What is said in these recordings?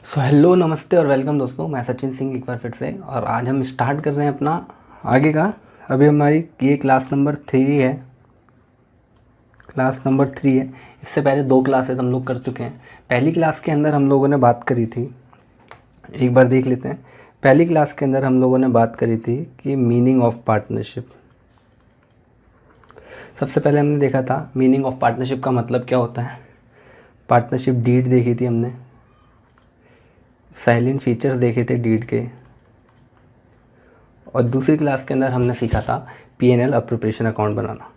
So hello नमस्ते और welcome दोस्तों। मैं सचिन सिंह एक बार फिर से, और आज हम स्टार्ट कर रहे हैं अपना आगे का। अभी हमारी ये क्लास नंबर 3 है। इससे पहले 2 क्लासेस हम लोग कर चुके हैं। पहली क्लास के अंदर हम लोगों ने बात करी थी, एक बार देख लेते हैं। पहली क्लास के अंदर हम लोगों ने बात करी थी कि मीनिंग ऑफ पार्टनरशिप। सबसे पहले हमने देखा था मीनिंग ऑफ पार्टनरशिप का मतलब क्या होता है। पार्टनरशिप डीड देखी थी हमने, साइलेंट फीचर्स देखे थे डीड के, और दूसरी क्लास के अंदर हमने सीखा था पीएनएल अप्रोप्रिएशन अकाउंट बनाना।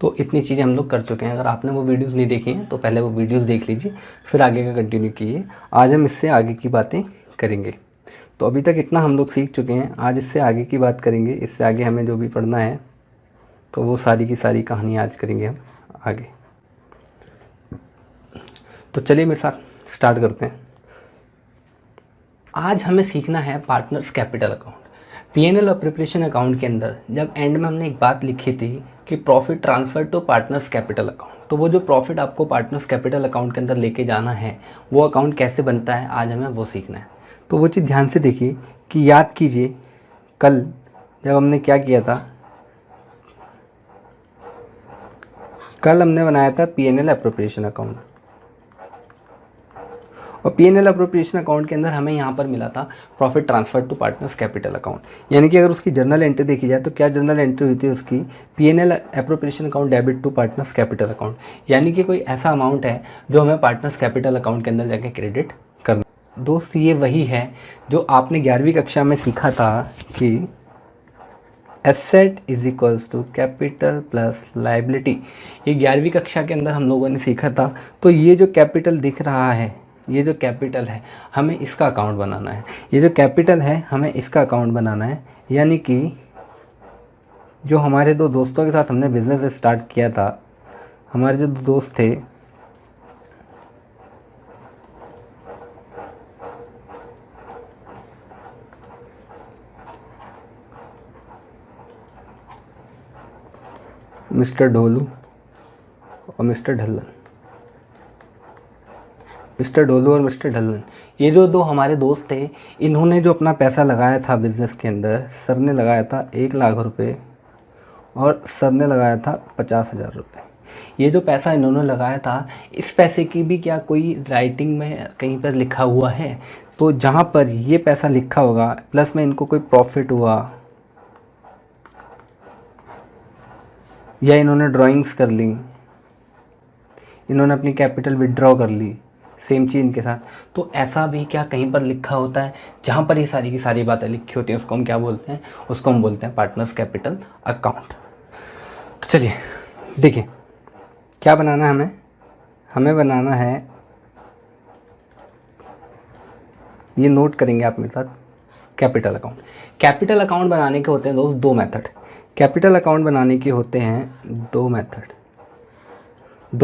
तो इतनी चीज़ें हम लोग कर चुके हैं। अगर आपने वो वीडियोस नहीं देखी हैं तो पहले वो वीडियोस देख लीजिए, फिर आगे का कंटिन्यू कीजिए। आज हम इससे आगे की बातें करेंगे। तो अभी तक इतना हम लोग सीख चुके हैं, आज इससे आगे की बात करेंगे। इससे आगे हमें जो भी पढ़ना है तो वो सारी की सारी कहानी आज करेंगे हम आगे। तो चलिए मेरे साथ स्टार्ट करते हैं। आज हमें सीखना है पार्टनर्स कैपिटल अकाउंट। पीएनएल और प्रिपरेशन अकाउंट के अंदर जब एंड में हमने एक बात लिखी थी कि profit transfer to partners capital account, तो वो जो प्रॉफिट आपको पार्टनर्स कैपिटल अकाउंट के अंदर लेके जाना है वो अकाउंट कैसे बनता है, आज हमें वो सीखना है। तो वो चीज़ ध्यान से देखिए कि याद कीजिए कल जब हमने क्या किया था। कल हमने बनाया था पीएनएल अप्रोप्रिएशन अकाउंट, और पीएनएल अप्रोप्रिएशन अकाउंट के अंदर हमें यहाँ पर मिला था profit transfer to partners capital account. यानी कि अगर उसकी जर्नल एंट्री देखी जाए तो क्या जर्नल एंट्री हुई थी उसकी, PNL appropriation account debit to partners capital account. यानी कि कोई ऐसा अमाउंट है जो हमें पार्टनर्स कैपिटल अकाउंट के अंदर जाके क्रेडिट करना। दोस्त ये वही है जो आपने 11वीं कक्षा में सीखा था कि asset is equals to capital plus liability. ये 11वीं कक्षा के अंदर हम लोगों ने सीखा था। तो ये जो कैपिटल दिख रहा है, ये जो कैपिटल है हमें इसका अकाउंट बनाना है। ये जो कैपिटल है हमें इसका अकाउंट बनाना है। यानी कि जो हमारे 2 दोस्तों के साथ हमने बिज़नेस स्टार्ट किया था, हमारे जो 2 दोस्त थे, मिस्टर ढोलू और मिस्टर ढल्लन। ये जो 2 हमारे दोस्त थे, इन्होंने जो अपना पैसा लगाया था बिज़नेस के अंदर, सर ने लगाया था 1 लाख रुपए और सर ने लगाया था 50,000 रुपये। ये जो पैसा इन्होंने लगाया था, इस पैसे की भी क्या कोई राइटिंग में कहीं पर लिखा हुआ है? तो जहाँ पर ये पैसा लिखा होगा प्लस में इनको कोई प्रॉफिट हुआ या इन्होंने ड्राइंग्स कर ली, इन्होंने अपनी कैपिटल विड्रॉ कर ली, सेम चीज़ इनके साथ, तो ऐसा भी क्या कहीं पर लिखा होता है? जहाँ पर ये सारी की सारी बातें लिखी होती हैं उसको हम क्या बोलते हैं? उसको हम बोलते हैं पार्टनर्स कैपिटल अकाउंट। तो चलिए देखिए क्या बनाना है हमें बनाना है, ये नोट करेंगे आप मेरे साथ, कैपिटल अकाउंट। कैपिटल अकाउंट बनाने के होते हैं दोस्त 2 मेथड। कैपिटल अकाउंट बनाने के होते हैं 2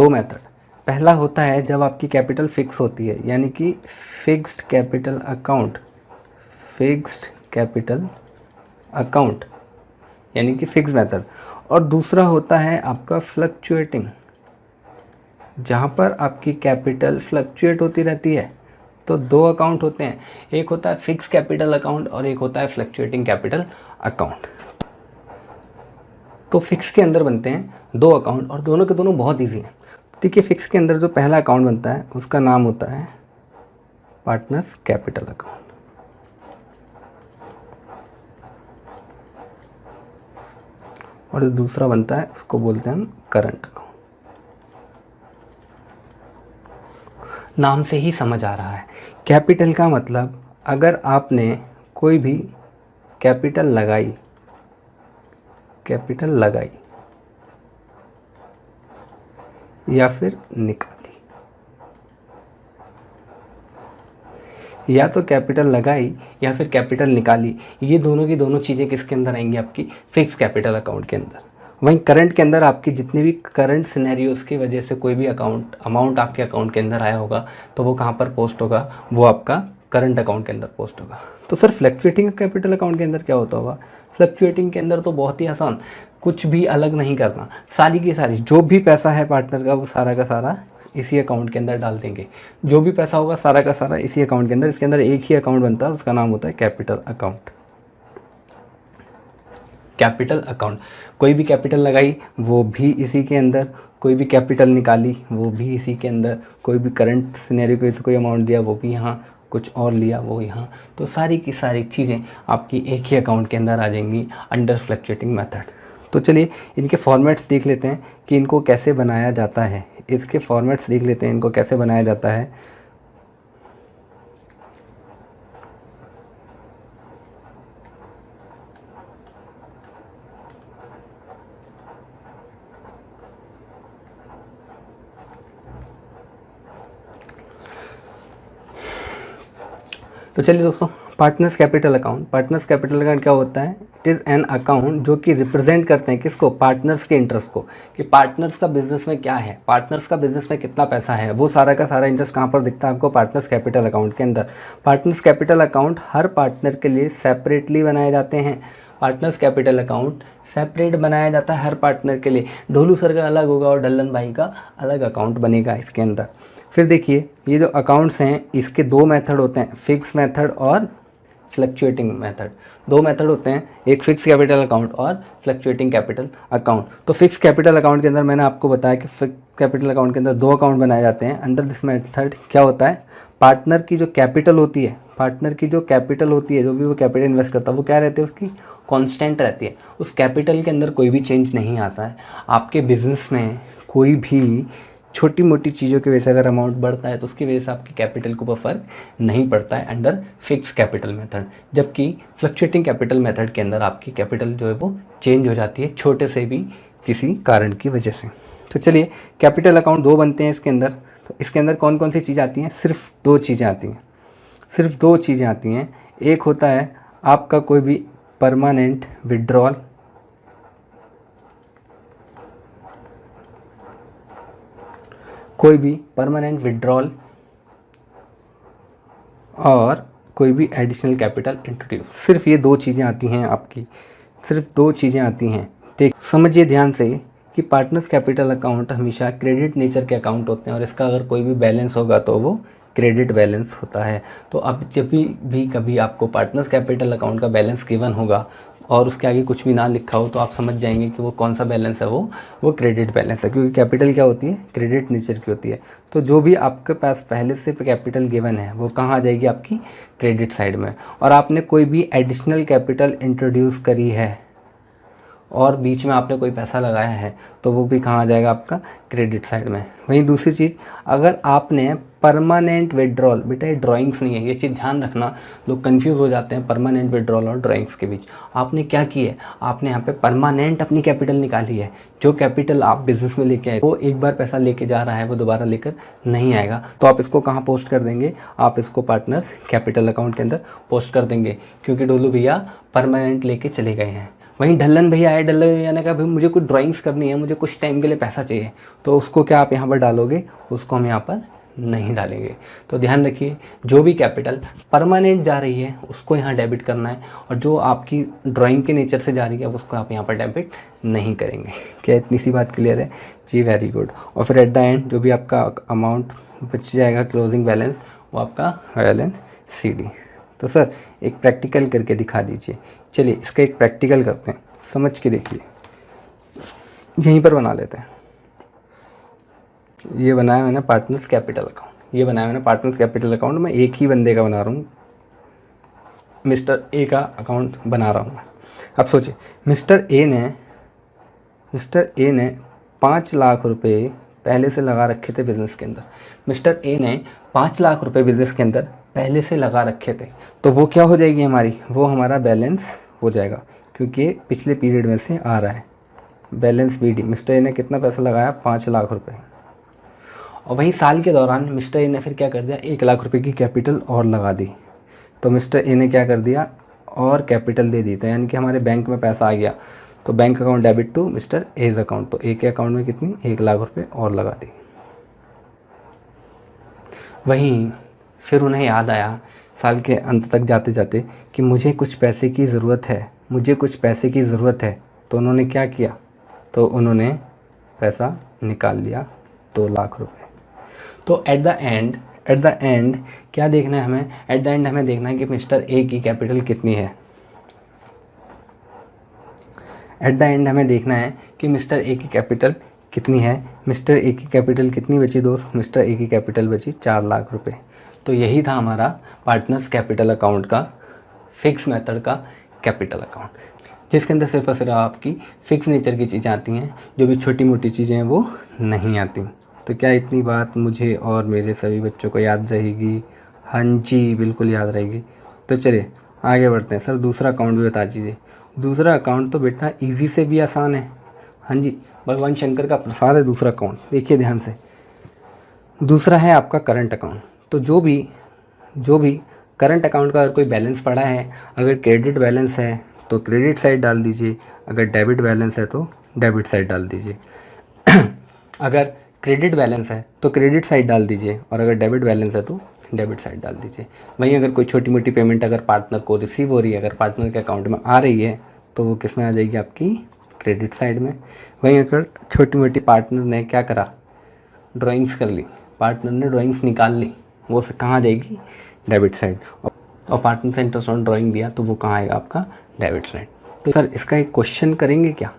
मेथड। पहला होता है जब आपकी कैपिटल फिक्स होती है, यानी कि फिक्स्ड कैपिटल अकाउंट यानी कि फिक्स मेथड। और दूसरा होता है आपका फ्लक्चुएटिंग, जहाँ पर आपकी कैपिटल फ्लक्चुएट होती रहती है। तो 2 अकाउंट होते हैं, एक होता है फिक्स कैपिटल अकाउंट और एक होता है फ्लक्चुएटिंग कैपिटल अकाउंट। तो फिक्स के अंदर बनते हैं 2 अकाउंट और दोनों के दोनों बहुत ईजी हैं। देखिए फिक्स के अंदर जो पहला अकाउंट बनता है उसका नाम होता है पार्टनर्स कैपिटल अकाउंट, और जो दूसरा बनता है उसको बोलते हैं हम करंट अकाउंट। नाम से ही समझ आ रहा है, कैपिटल का मतलब अगर आपने कोई भी कैपिटल लगाई या फिर निकाली, या तो कैपिटल लगाई या फिर कैपिटल निकाली, ये दोनों की दोनों चीज़ें किसके अंदर आएंगी? आपकी फिक्स कैपिटल अकाउंट के अंदर। वहीं करंट के अंदर आपकी जितने भी करंट सिनेरियोज़ की वजह से कोई भी अमाउंट आपके अकाउंट के अंदर आया होगा तो वो कहाँ पर पोस्ट होगा? वो आपका करंट अकाउंट के अंदर पोस्ट होगा। तो सर फ्लक्चुएटिंग कैपिटल अकाउंट के अंदर क्या होता होगा? फ्लक्चुएटिंग के अंदर तो बहुत ही आसान, कुछ भी अलग नहीं करना, सारी की सारी जो भी पैसा है पार्टनर का वो सारा का सारा इसी अकाउंट के अंदर डाल देंगे। जो भी पैसा होगा सारा का सारा इसी अकाउंट के अंदर, इसके अंदर एक ही अकाउंट बनता है, उसका नाम होता है कैपिटल अकाउंट। कैपिटल अकाउंट, कोई भी कैपिटल लगाई वो भी इसी के अंदर, कोई भी कैपिटल निकाली वो भी इसी के अंदर, कोई भी करंट सिनेरियो को कोई अमाउंट दिया वो भी यहाँ, कुछ और लिया वो यहाँ, तो सारी की सारी चीज़ें आपकी एक ही अकाउंट के अंदर आ जाएंगी अंडर फ्लक्चुएटिंग मेथड। तो चलिए इनके फॉर्मेट्स देख लेते हैं कि इनको कैसे बनाया जाता है। इसके फॉर्मेट्स देख लेते हैं इनको कैसे बनाया जाता है। तो चलिए दोस्तों, partners capital account, partners capital account क्या होता है? इट इज़ एन अकाउंट जो कि रिप्रेजेंट करते हैं किसको? पार्टनर्स के इंटरेस्ट को, कि पार्टनर्स का बिजनेस में क्या है, पार्टनर्स का बिजनेस में कितना पैसा है, वो सारा का सारा इंटरेस्ट कहाँ पर दिखता है आपको? पार्टनर्स कैपिटल अकाउंट के अंदर। पार्टनर्स कैपिटल अकाउंट हर पार्टनर के लिए सेपरेटली बनाए जाते हैं। पार्टनर्स कैपिटल अकाउंट सेपरेट बनाया जाता है हर पार्टनर के लिए। ढोलू सर का अलग होगा और ढल्लन भाई का अलग अकाउंट बनेगा इसके अंदर। फिर देखिए ये जो अकाउंट्स हैं इसके दो मेथड होते हैं, फिक्स मेथड और फ्लक्चुएटिंग मेथड। दो मेथड होते हैं, एक फिक्स कैपिटल अकाउंट और फ्लक्चुएटिंग कैपिटल अकाउंट। तो फिक्स कैपिटल अकाउंट के अंदर मैंने आपको बताया कि फिक्स कैपिटल अकाउंट के अंदर दो अकाउंट बनाए जाते हैं। अंडर दिस मेथड क्या होता है? पार्टनर की जो कैपिटल होती है, पार्टनर की जो कैपिटल होती है, जो भी वो कैपिटल इन्वेस्ट करता है वो क्या रहती है? उसकी कांस्टेंट रहती है। उस कैपिटल के अंदर कोई भी चेंज नहीं आता है। आपके बिजनेस में कोई भी छोटी मोटी चीज़ों की वजह से अगर अमाउंट बढ़ता है तो उसकी वजह से आपकी कैपिटल के ऊपर फ़र्क नहीं पड़ता है अंडर फिक्स कैपिटल मेथड। जबकि फ्लक्चुएटिंग कैपिटल मेथड के अंदर आपकी कैपिटल जो है वो चेंज हो जाती है छोटे से भी किसी कारण की वजह से। तो चलिए कैपिटल अकाउंट दो बनते हैं इसके अंदर। तो इसके अंदर कौन कौन सी चीज़ें आती हैं? सिर्फ दो चीज़ें आती हैं, सिर्फ दो चीज़ें आती हैं। एक होता है आपका कोई भी परमानेंट विड्रॉल, कोई भी परमानेंट विड्रॉल और कोई भी एडिशनल कैपिटल इंट्रोड्यूस। सिर्फ ये दो चीज़ें आती हैं आपकी, सिर्फ दो चीज़ें आती हैं। देख समझिए ध्यान से कि पार्टनर्स कैपिटल अकाउंट हमेशा क्रेडिट नेचर के अकाउंट होते हैं और इसका अगर कोई भी बैलेंस होगा तो वो क्रेडिट बैलेंस होता है। तो अब जब भी कभी आपको पार्टनर्स कैपिटल अकाउंट का बैलेंस गिवन होगा और उसके आगे कुछ भी ना लिखा हो तो आप समझ जाएंगे कि वो कौन सा बैलेंस है, वो क्रेडिट बैलेंस है, क्योंकि कैपिटल क्या होती है? क्रेडिट नेचर की होती है। तो जो भी आपके पास पहले से कैपिटल गिवन है वो कहाँ आ जाएगी? आपकी क्रेडिट साइड में। और आपने कोई भी एडिशनल कैपिटल इंट्रोड्यूस करी है और बीच में आपने कोई पैसा लगाया है तो वो भी कहाँ आ जाएगा? आपका क्रेडिट साइड में। वहीं दूसरी चीज़, अगर आपने परमानेंट विड्रॉल, बेटा ये ड्राइंग्स नहीं है, ये चीज़ ध्यान रखना, लोग कंफ्यूज हो जाते हैं परमानेंट विड्रॉल और ड्राइंग्स के बीच। आपने क्या किया है? आपने यहाँ पे परमानेंट अपनी कैपिटल निकाली है। जो कैपिटल आप बिजनेस में लेके आए वो एक बार पैसा लेके जा रहा है, वो दोबारा लेकर नहीं आएगा। तो आप इसको कहाँ पोस्ट कर देंगे? आप इसको पार्टनर्स कैपिटल अकाउंट के अंदर पोस्ट कर देंगे, क्योंकि डोलू भैया परमानेंट लेके चले गए हैं। वहीं ढल्लन भैया आए, ढल्लन भैया ने कहा भाई मुझे कुछ ड्राइंग्स करनी है, मुझे कुछ टाइम के लिए पैसा चाहिए, तो उसको क्या आप यहाँ पर डालोगे? उसको हम यहाँ पर नहीं डालेंगे। तो ध्यान रखिए, जो भी कैपिटल परमानेंट जा रही है उसको यहाँ डेबिट करना है, और जो आपकी ड्राइंग के नेचर से जा रही है उसको आप यहाँ पर डेबिट नहीं करेंगे। क्या इतनी सी बात क्लियर है जी? Very good. और फिर एट द एंड जो भी आपका अमाउंट बच जाएगा क्लोजिंग बैलेंस, वो आपका बैलेंस CD। तो सर एक प्रैक्टिकल करके दिखा दीजिए। चलिए इसका एक प्रैक्टिकल करते हैं, समझ के देखिए। यहीं पर बना लेते हैं। ये बनाया मैंने पार्टनर्स कैपिटल अकाउंट, ये बनाया मैंने पार्टनर्स कैपिटल अकाउंट। मैं एक ही बंदे का बना रहा हूँ, मिस्टर ए का अकाउंट बना रहा हूँ। अब सोचिए मिस्टर ए ने 5 लाख रुपए पहले से लगा रखे थे बिज़नेस के अंदर। मिस्टर ए ने 5 लाख रुपए बिज़नेस के अंदर पहले से लगा रखे थे, तो वो क्या हो जाएगी हमारी? वो हमारा बैलेंस हो जाएगा, क्योंकि ये पिछले पीरियड में से आ रहा है। बैलेंस BD, मिस्टर ए ने कितना पैसा लगाया? 5 लाख रुपए। और वहीं साल के दौरान मिस्टर ए ने फिर क्या कर दिया? 1 लाख रुपए की कैपिटल और लगा दी। तो मिस्टर ए ने क्या कर दिया? और कैपिटल दे दी, तो यानी कि हमारे बैंक में पैसा आ गया। तो bank account debit to mister A's account. तो ए के अकाउंट में कितनी? 1 लाख रुपए और लगा दी। वहीं फिर उन्हें याद आया साल के अंत तक जाते जाते कि मुझे कुछ पैसे की ज़रूरत है, मुझे कुछ पैसे की ज़रूरत है। तो उन्होंने क्या किया? तो उन्होंने पैसा निकाल लिया, 2 लाख रुपए। तो एट द एंड क्या देखना है हमें? एट द एंड हमें देखना है कि मिस्टर ए की कैपिटल कितनी है। एट द एंड हमें देखना है कि मिस्टर ए की कैपिटल कितनी है। मिस्टर ए की कैपिटल कितनी बची दोस्त? मिस्टर ए की कैपिटल बची 4 लाख रुपए। तो यही था हमारा पार्टनर्स कैपिटल अकाउंट का फिक्स मेथड का कैपिटल अकाउंट, जिसके अंदर सिर्फ और सिर्फ आपकी फिक्स नेचर की चीज़ें आती हैं, जो भी छोटी मोटी चीज़ें हैं वो नहीं आती। तो क्या इतनी बात मुझे और मेरे सभी बच्चों को याद रहेगी? हाँ जी, बिल्कुल याद रहेगी। तो चलिए आगे बढ़ते हैं। सर दूसरा अकाउंट भी बता दीजिए। दूसरा अकाउंट तो बेटा ईजी से भी आसान है। हाँ जी, भगवान शंकर का प्रसाद है दूसरा अकाउंट। देखिए ध्यान से, दूसरा है आपका करंट अकाउंट। तो जो भी करंट अकाउंट का अगर कोई बैलेंस पड़ा है, अगर क्रेडिट बैलेंस है तो क्रेडिट साइड डाल दीजिए, अगर डेबिट बैलेंस है तो डेबिट साइड डाल दीजिए। अगर क्रेडिट बैलेंस है तो क्रेडिट साइड डाल दीजिए, और अगर डेबिट बैलेंस है तो डेबिट साइड डाल दीजिए। वहीं अगर कोई छोटी मोटी पेमेंट अगर पार्टनर को रिसीव हो रही है, अगर पार्टनर के अकाउंट में आ रही है, तो वो किस में आ जाएगी? आपकी क्रेडिट साइड में। वहीं अगर छोटी मोटी पार्टनर ने क्या करा? ड्राइंग्स कर ली, पार्टनर ने ड्राइंग्स निकाल ली, वो कहाँ जाएगी? Debit side. और पार्टनर से इंटरेस्ट ऑन ड्राइंग दिया तो वो कहाँ आएगा? आपका डेबिट साइड। तो सर इसका एक क्वेश्चन करेंगे क्या?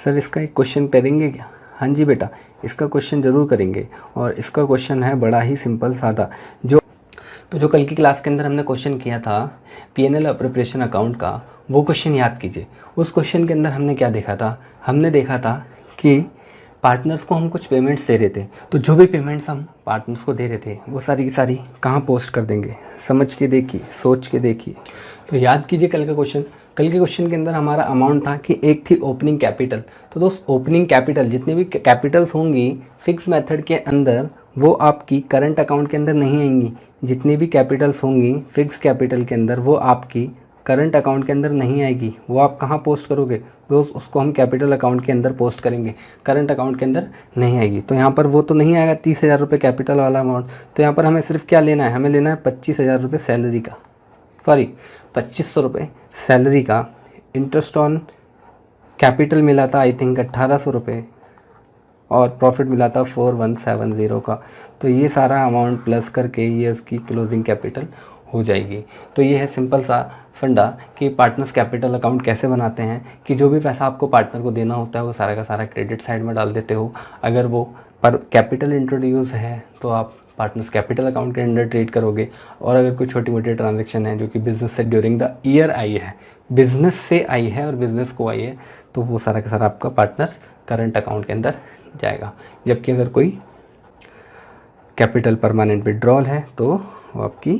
सर इसका एक क्वेश्चन करेंगे क्या? हाँ जी बेटा, इसका क्वेश्चन ज़रूर करेंगे। और इसका क्वेश्चन है बड़ा ही सिंपल सादा। जो कल की क्लास के अंदर हमने क्वेश्चन किया था पीएनएल अप्रोप्रिएशन अकाउंट का, वो क्वेश्चन याद कीजिए। उस क्वेश्चन के अंदर हमने क्या देखा था? हमने देखा था कि पार्टनर्स को हम कुछ पेमेंट्स दे रहे थे, तो जो भी पेमेंट्स हम पार्टनर्स को दे रहे थे वो सारी की सारी कहाँ पोस्ट कर देंगे? समझ के देखिए, सोच के देखिए। तो याद कीजिए कल का क्वेश्चन। कल के क्वेश्चन के अंदर हमारा अमाउंट था कि एक थी ओपनिंग कैपिटल। तो दोस्त ओपनिंग कैपिटल जितनी भी कैपिटल्स होंगी फिक्स मेथड के अंदर, वो आपकी करंट अकाउंट के अंदर नहीं आएंगी। जितनी भी कैपिटल्स होंगी फिक्स कैपिटल के अंदर, वो आपकी करंट अकाउंट के अंदर नहीं आएगी। वो आप कहाँ पोस्ट करोगे दोस्त? उसको हम कैपिटल अकाउंट के अंदर पोस्ट करेंगे, करंट अकाउंट के अंदर नहीं आएगी। तो यहाँ पर वो तो नहीं आएगा 30,000 रुपये कैपिटल वाला अमाउंट। तो यहाँ पर हमें सिर्फ क्या लेना है? हमें लेना है 25,000 रुपये सैलरी का, सॉरी 2500 रुपये सैलरी का। इंटरेस्ट ऑन कैपिटल मिला था आई थिंक 1800 रुपये, और प्रॉफिट मिला था 4170 का। तो ये सारा अमाउंट प्लस करके ये उसकी क्लोजिंग कैपिटल हो जाएगी। तो ये है सिंपल सा फंडा कि पार्टनर्स कैपिटल अकाउंट कैसे बनाते हैं, कि जो भी पैसा आपको पार्टनर को देना होता है वो सारा का सारा क्रेडिट साइड में डाल देते हो। अगर वो पर कैपिटल इंट्रोड्यूस है तो आप पार्टनर्स कैपिटल अकाउंट के अंडर ट्रेड करोगे। और अगर कोई छोटी मोटी ट्रांजैक्शन है जो कि बिज़नेस से ड्यूरिंग द ईयर आई है, बिज़नेस से आई है और बिज़नेस को आई है, तो वो सारा का सारा आपका पार्टनर्स करंट अकाउंट के अंदर जाएगा। जबकि अगर कोई कैपिटल परमानेंट विड्रॉल है तो वो आपकी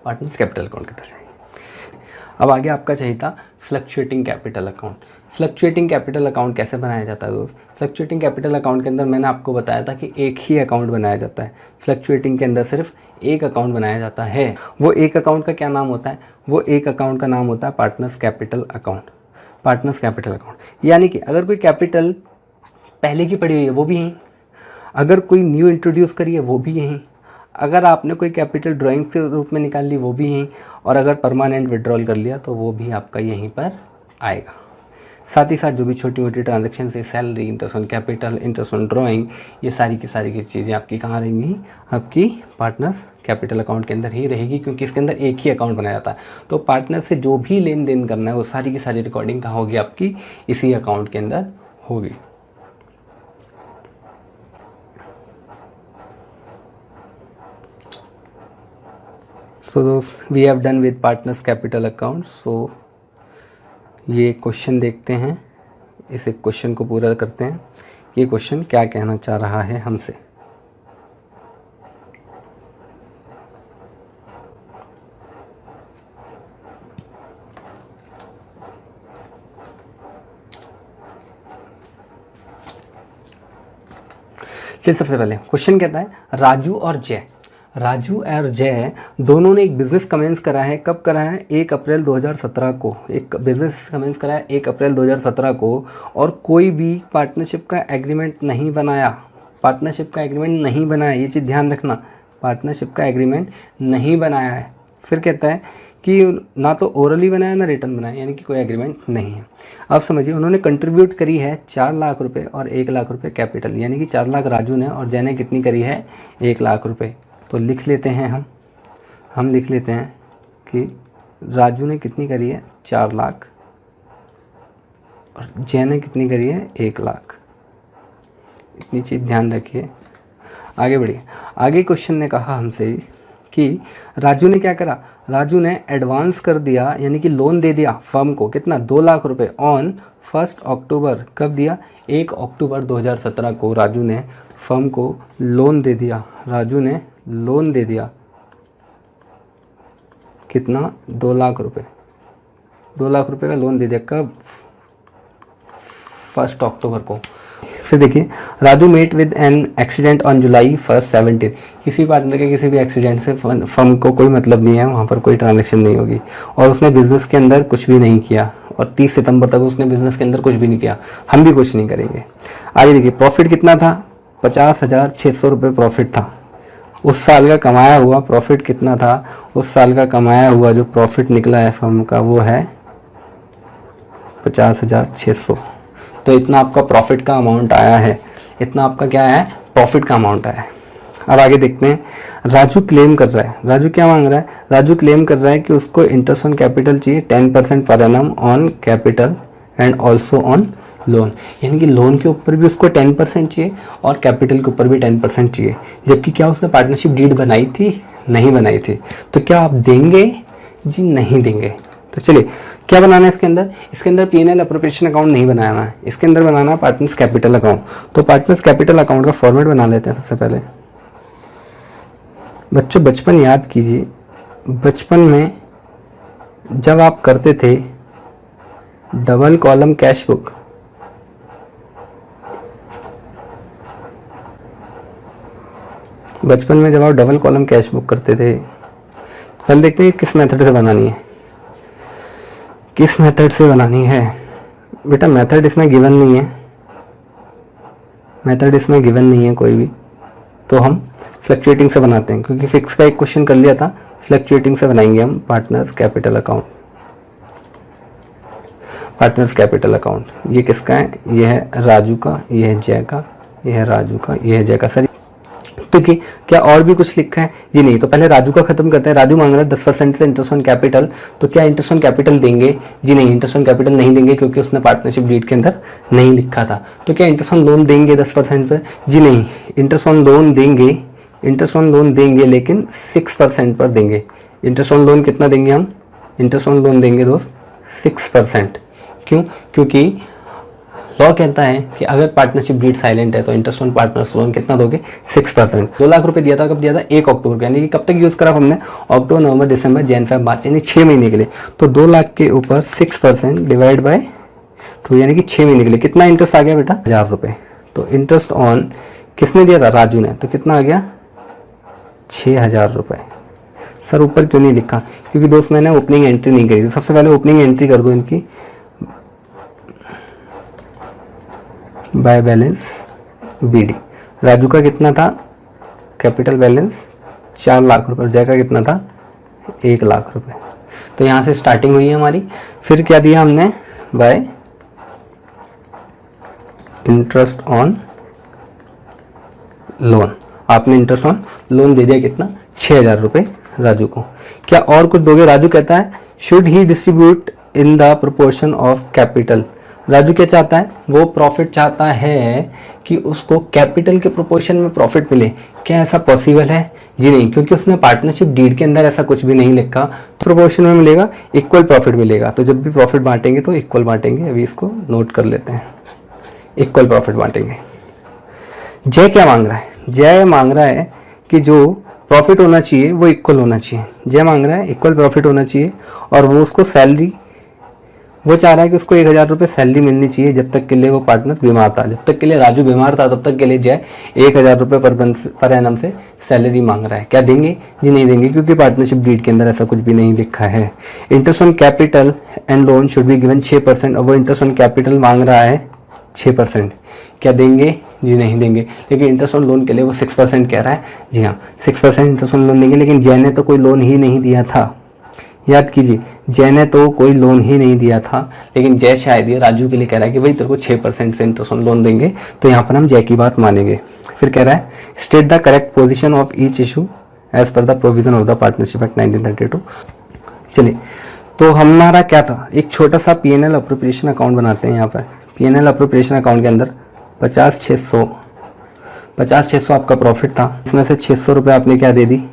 पार्टनर्स कैपिटल अकाउंट के अंदर जाएगी। अब आगे आपका चाहिए था fluctuating capital account. Fluctuating capital account कैसे बनाया जाता है दोस्त? फ्लक्चुएटिंग कैपिटल अकाउंट के अंदर मैंने आपको बताया था कि एक ही अकाउंट बनाया जाता है। फ्लक्चुएटिंग के अंदर सिर्फ एक अकाउंट बनाया जाता है। वो एक अकाउंट का क्या नाम होता है? वो एक अकाउंट का नाम होता है partners capital account. Partners capital account यानी कि अगर कोई कैपिटल पहले की पड़ी हुई है वो भी यहीं, अगर कोई न्यू इंट्रोड्यूस करी है वो भी यहीं, अगर आपने कोई कैपिटल ड्राइंग के रूप में निकाल ली वो भी यहीं, और अगर परमानेंट विड्रॉल कर लिया तो वो भी आपका यहीं पर आएगा। साथ ही साथ जो भी छोटी मोटी ट्रांजैक्शन है, salary, interest on capital, interest on drawing, ये सारी की चीज़ें आपकी कहाँ रहेंगी? आपकी पार्टनर्स कैपिटल अकाउंट के अंदर ही रहेगी, क्योंकि इसके अंदर एक ही अकाउंट बनाया जाता है। तो पार्टनर से जो भी लेन देन करना है वो सारी की सारी रिकॉर्डिंग कहाँ होगी? आपकी इसी अकाउंट के अंदर होगी। सो दोस्त we have done with partners capital account. So ये क्वेश्चन देखते हैं, इस एक क्वेश्चन को पूरा करते हैं। ये क्वेश्चन क्या कहना चाह रहा है हमसे? चलिए सबसे पहले क्वेश्चन कहता है राजू और जय दोनों ने एक बिज़नेस कमेंस करा है। कब करा है? 1 अप्रैल 2017 को। एक बिज़नेस कमेंस करा है 1 अप्रैल 2017 को, और कोई भी पार्टनरशिप का एग्रीमेंट नहीं बनाया। पार्टनरशिप का एग्रीमेंट नहीं बनाया, ये चीज़ ध्यान रखना। पार्टनरशिप का एग्रीमेंट नहीं बनाया है। फिर कहता है कि ना तो ओरली बनाया ना रिटर्न बनाया, यानी कि कोई एग्रीमेंट नहीं है। अब समझिए, उन्होंने कंट्रीब्यूट करी है 4 लाख रुपए और 1 लाख रुपए कैपिटल, यानी कि 4 लाख राजू ने और जय ने कितनी करी है, 1 लाख रुपए। तो लिख लेते हैं हम लिख लेते हैं कि राजू ने कितनी करी है, 4 लाख, और जय ने कितनी करी है, 1 लाख। इतनी चीज़ ध्यान रखिए। आगे बढ़िए। आगे क्वेश्चन ने कहा हमसे कि राजू ने क्या करा, राजू ने एडवांस कर दिया, यानी कि लोन दे दिया फर्म को, कितना, 2 लाख रुपए ऑन 1 अक्टूबर। कब दिया, 1 अक्टूबर 2017 को राजू ने फर्म को लोन दे दिया। राजू ने लोन दे दिया कितना, 2 लाख रुपए। 2 लाख रुपए का लोन दे दिया कब, 1 अक्टूबर को। फिर देखिए, Raju met with an accident on July 1 17। किसी पार्टनर के किसी भी एक्सीडेंट से फर्म को कोई मतलब नहीं है, वहाँ पर कोई ट्रांजैक्शन नहीं होगी, और उसने बिजनेस के अंदर कुछ भी नहीं किया, और 30 सितंबर तक उसने बिजनेस के अंदर कुछ भी नहीं किया। हम भी कुछ नहीं करेंगे। आगे देखिए, प्रॉफिट कितना था, 50,600 रुपये प्रॉफिट था। उस साल का कमाया हुआ प्रॉफिट कितना था, उस साल का कमाया हुआ जो प्रॉफिट निकला है फर्म का वो है 50,600। तो इतना आपका प्रॉफिट का अमाउंट आया है, इतना आपका क्या है, प्रॉफिट का अमाउंट आया है। अब आगे देखते हैं, राजू क्लेम कर रहा है, राजू क्या मांग रहा है, राजू क्लेम कर रहा है कि उसको इंटरेस्ट ऑन कैपिटल चाहिए 10% per annum on capital and also on loan, यानी कि लोन के ऊपर भी उसको 10% चाहिए और कैपिटल के ऊपर भी 10% चाहिए। जबकि क्या उसने पार्टनरशिप डीड बनाई थी, नहीं बनाई थी। तो क्या आप देंगे, जी नहीं देंगे। तो चलिए, क्या बनाना है इसके अंदर P&L एप्रोप्रिएशन अकाउंट नहीं बनाना है, इसके अंदर बनाना है पार्टनर्स कैपिटल अकाउंट। तो पार्टनर्स कैपिटल अकाउंट का फॉर्मेट बना लेते हैं सबसे पहले। बच्चों बचपन याद कीजिए, बचपन में जब आप करते थे डबल कॉलम कैश बुक, बचपन में जब आप डबल कॉलम कैश बुक करते थे, पहले देखते हैं किस मेथड से बनानी है, किस मेथड से बनानी है। बेटा मेथड इसमें गिवन नहीं है, मेथड इसमें गिवन नहीं है कोई भी, तो हम फ्लक्चुएटिंग से बनाते हैं, क्योंकि फिक्स का एक क्वेश्चन कर लिया था। फ्लक्चुएटिंग से बनाएंगे हम partners capital account. Partners capital account ये किसका है, ये है राजू का, ये है जय का, ये है राजू का, ये है जय का। सर तो कि क्या और भी कुछ लिखा है, जी नहीं। तो पहले राजू का खत्म करते हैं। राजू मांग रहा है 10% से इंटरेस्ट ऑन कैपिटल, तो क्या इंटरेस्ट ऑन कैपिटल देंगे, जी नहीं, इंटरेस्ट ऑन कैपिटल नहीं देंगे, क्योंकि उसने पार्टनरशिप डीड के अंदर नहीं लिखा था। तो क्या इंटरेस्ट ऑन लोन देंगे 10% पे, जी नहीं, इंटरेस्ट ऑन लोन देंगे, इंटरेस्ट ऑन लोन देंगे लेकिन 6% पर देंगे। इंटरेस्ट ऑन लोन कितना देंगे हम, इंटरेस्ट ऑन लोन देंगे दोस्त 6%। क्यों, क्योंकि लॉ कहता है कि अगर पार्टनरशिप डीड साइलेंट है तो इंटरेस्ट ऑन पार्टनर्स लोन कितना दोगे, 6%। 2 लाख रुपए दिया था, कब दिया था, 1 अक्टूबर को, यानी कि कब तक यूज़ करा हमने, अक्टूबर नवंबर दिसंबर जैन फेब मार्च, यानी 6 महीने के लिए। तो 2 लाख के ऊपर 6% डिवाइड बाय 2, यानी कि 6 महीने के लिए कितना इंटरेस्ट आ गया बेटा, 1000 रुपये। तो इंटरेस्ट ऑन किसने दिया था, राजू ने, तो कितना आ गया, 6000 रुपये। सर ऊपर क्यों नहीं लिखा, क्योंकि दोस्त मैंने ओपनिंग एंट्री नहीं करी। तो सबसे पहले ओपनिंग एंट्री कर दो इनकी, बाय बैलेंस BD। राजू का कितना था कैपिटल बैलेंस, 4 लाख रुपए, जय का कितना था, 1 लाख रुपए। तो यहाँ से स्टार्टिंग हुई है हमारी। फिर क्या दिया हमने, बाय इंटरेस्ट ऑन लोन, आपने इंटरेस्ट ऑन लोन दे दिया कितना, 6000 रुपये राजू को। क्या और कुछ दोगे, राजू कहता है should he distribute in the proportion of capital. Raju क्या चाहता है, वो प्रॉफिट चाहता है कि उसको कैपिटल के प्रोपोर्शन में प्रॉफिट मिले। क्या ऐसा पॉसिबल है, जी नहीं, क्योंकि उसने पार्टनरशिप डीड के अंदर ऐसा कुछ भी नहीं लिखा। प्रोपोर्शन में मिलेगा, इक्वल प्रॉफिट मिलेगा। तो जब भी प्रॉफिट बांटेंगे तो इक्वल बांटेंगे, अभी इसको नोट कर लेते हैं, इक्वल प्रॉफिट बांटेंगे। जय क्या मांग रहा है, जय मांग रहा है कि जो प्रॉफिट होना चाहिए वो इक्वल होना चाहिए। जय मांग रहा है इक्वल प्रॉफिट होना चाहिए, और वो उसको सैलरी, वो चाह रहा है कि उसको 1000 रुपये सैलरी मिलनी चाहिए जब तक के लिए वो पार्टनर बीमार था। जब तक के लिए राजू बीमार था तब तक के लिए जय 1000 रुपये पर एनम से सैलरी मांग रहा है। क्या देंगे, जी नहीं देंगे, क्योंकि पार्टनरशिप डीड के अंदर ऐसा कुछ भी नहीं लिखा है। Interest on capital and loan should be given 6%, और वो इंटरेस्ट ऑन कैपिटल मांग रहा है 6%। क्या देंगे? जी नहीं देंगे। लेकिन इंटरेस्ट ऑन लोन के लिए वो 6% कह रहा है। जी हाँ, 6% इंटरेस्ट ऑन लोन देंगे। लेकिन जय ने तो कोई लोन ही नहीं दिया था, याद कीजिए, जय ने तो कोई लोन ही नहीं दिया था। लेकिन जय शायद ये राजू के लिए कह रहा है कि भाई तेरे को 6% से इंटरेस्ट ऑन लोन देंगे, तो यहाँ पर हम जय की बात मानेंगे। फिर कह रहा है state the correct position of each issue as per the provision of the Partnership Act 1932। चलिए, तो हमारा क्या था, एक छोटा सा पीएनएल अप्रोप्रिएशन अकाउंट बनाते हैं। यहाँ पर पीएनएल अप्रोप्रिएशन अकाउंट के अंदर 50,600 आपका प्रॉफिट था। इसमें से 600 रुपये आपने क्या दे दी,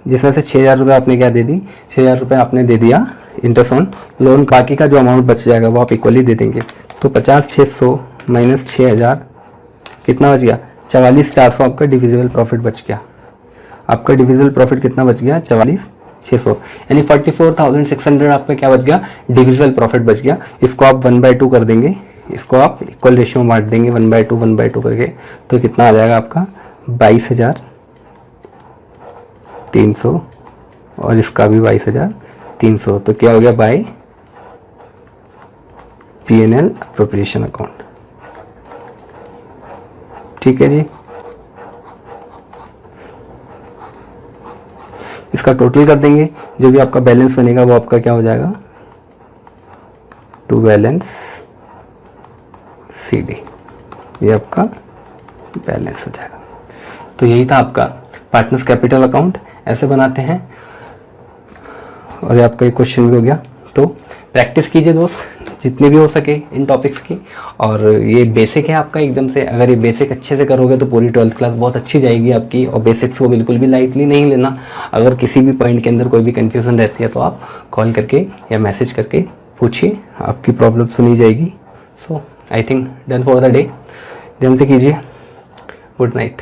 जिसमें से 6,000 रुपये आपने क्या दे दी, 6,000 रुपये आपने दे दिया इंटरेस्ट ऑन लोन। बाकी का जो अमाउंट बच जाएगा वो आप इक्वली दे देंगे। तो 50,600 माइनस 6,000 कितना बच गया, 44,400 आपका डिविजिबल प्रॉफिट बच गया। आपका डिविजिबल प्रॉफिट कितना बच गया, 44,600, यानी 44,600 आपका क्या बच गया, डिविजिबल प्रॉफिट बच गया। इसको आप 1/2 कर देंगे, इसको आप इक्वल रेशियो में बांट देंगे 1/2 करके, तो कितना आ जाएगा आपका 22,300 और इसका भी 22,300। तो क्या हो गया, बाय पीएनएल अप्रोप्रिएशन अकाउंट। ठीक है जी, इसका टोटल कर देंगे, जो भी आपका बैलेंस बनेगा वो आपका क्या हो जाएगा, टू बैलेंस CD, ये आपका बैलेंस हो जाएगा। तो यही था आपका पार्टनर्स कैपिटल अकाउंट, ऐसे बनाते हैं। और ये आपका एक क्वेश्चन भी हो गया। तो प्रैक्टिस कीजिए दोस्त, जितने भी हो सके इन टॉपिक्स की। और ये बेसिक है आपका एकदम से, अगर ये बेसिक अच्छे से करोगे तो पूरी 12th क्लास बहुत अच्छी जाएगी आपकी। और बेसिक्स को बिल्कुल भी लाइटली नहीं लेना। अगर किसी भी पॉइंट के अंदर कोई भी कन्फ्यूज़न रहती है तो आप कॉल करके या मैसेज करके पूछिए, आपकी प्रॉब्लम सुनी जाएगी। So I think done for the day, ध्यान से कीजिए। Good night.